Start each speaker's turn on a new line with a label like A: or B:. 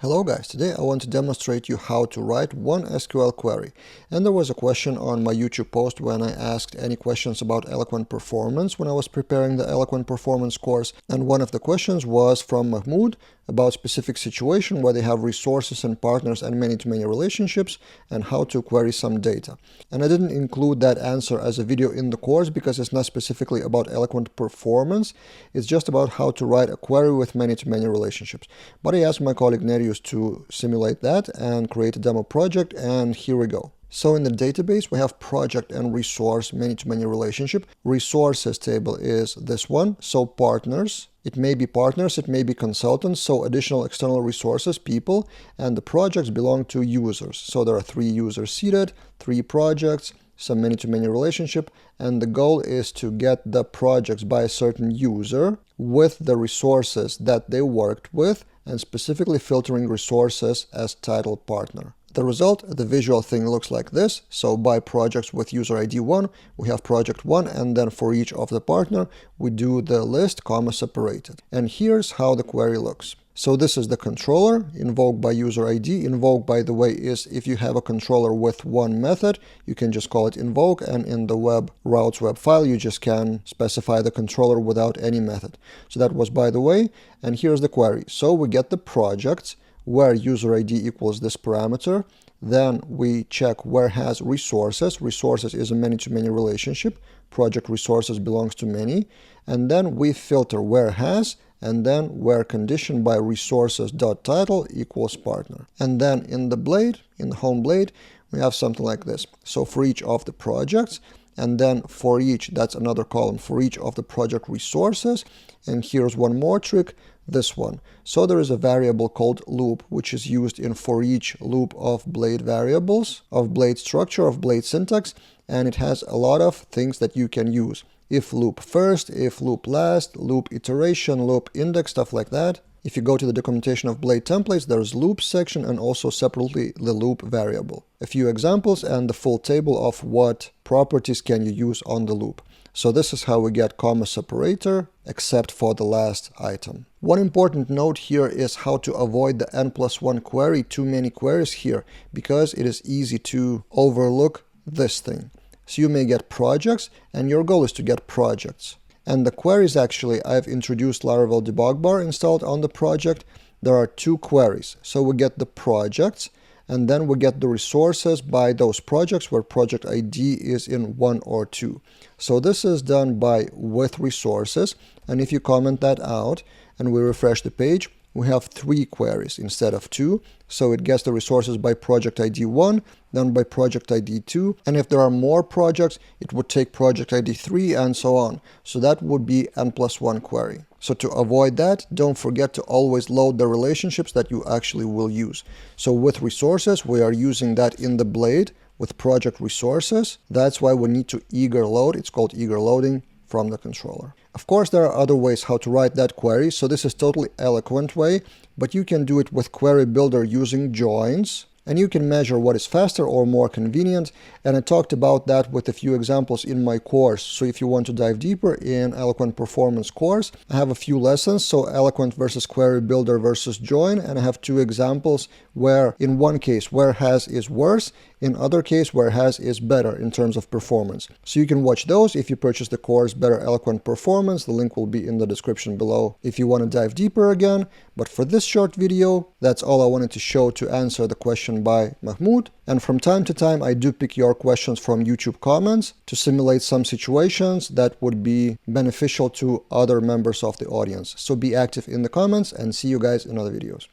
A: Hello guys, today I want to demonstrate you how to write one SQL query. And there was a question on my YouTube post when I asked any questions about Eloquent performance when I was preparing the Eloquent performance course. And one of the questions was from Mahmoud about specific situation where they have resources and partners and many-to-many relationships and how to query some data. And I didn't include that answer as a video in the course because it's not specifically about Eloquent performance. It's just about how to write a query with many-to-many relationships. But I asked my colleague Nerius to simulate that and create a demo project, and here we go. So in the database, we have project and resource many-to-many relationship. Resources table is this one, so partners. It may be partners, it may be consultants, so additional external resources, people, and the projects belong to users. So there are 3 users seated, 3 projects, some many-to-many relationship, and the goal is to get the projects by a certain user with the resources that they worked with, and specifically filtering resources as title partner. The result, the visual thing looks like this. So by projects with user ID 1, we have project 1, and then for each of the partner, we do the list, comma separated. And here's how the query looks. So this is the controller, invoked by user ID. Invoke, by the way, is if you have a controller with one method, you can just call it invoke, and in the web routes web file, you just can specify the controller without any method. So that was by the way, and here's the query. So we get the projects where user ID equals this parameter. Then we check where has resources. Resources is a many-to-many relationship. Project resources belongs to many. And then we filter where has, and then where condition by resources.title equals partner. And then in the blade, in the home blade, we have something like this. So for each of the projects, and then for each, that's another column, for each of the project resources. And here's one more trick, this one. So there is a variable called loop, which is used in for each loop of blade variables, of blade structure, of blade syntax, and it has a lot of things that you can use. If loop first, if loop last, loop iteration, loop index, stuff like that. If you go to the documentation of blade templates, there's loop section and also separately the loop variable. A few examples and the full table of what properties can you use on the loop. So this is how we get comma separator, except for the last item. One important note here is how to avoid the n+1 query, too many queries here, because it is easy to overlook this thing. So you may get projects, and your goal is to get projects. And the queries, actually, I've introduced Laravel debug bar installed on the project. There are 2 queries. So we get the projects, and then we get the resources by those projects where project ID is in 1 or 2. So this is done by with resources. And if you comment that out and we refresh the page, we have 3 queries instead of 2. So it gets the resources by project ID 1, then by project ID 2. And if there are more projects, it would take project ID 3 and so on. So that would be n+1 query. So to avoid that, don't forget to always load the relationships that you actually will use. So with resources, we are using that in the blade with project resources. That's why we need to eager load. It's called eager loading from the controller. Of course, there are other ways how to write that query. So this is totally Eloquent way, but you can do it with Query Builder using joins. And you can measure what is faster or more convenient. And I talked about that with a few examples in my course. So if you want to dive deeper in Eloquent performance course, I have a few lessons. So Eloquent versus Query Builder versus join. And I have 2 examples where in one case where has is worse, in other case where has is better in terms of performance. So you can watch those if you purchase the course Better Eloquent Performance. The link will be in the description below if you want to dive deeper again. But for this short video, that's all I wanted to show to answer the question by Mahmoud. And from time to time, I do pick your questions from YouTube comments to simulate some situations that would be beneficial to other members of the audience. So be active in the comments and see you guys in other videos.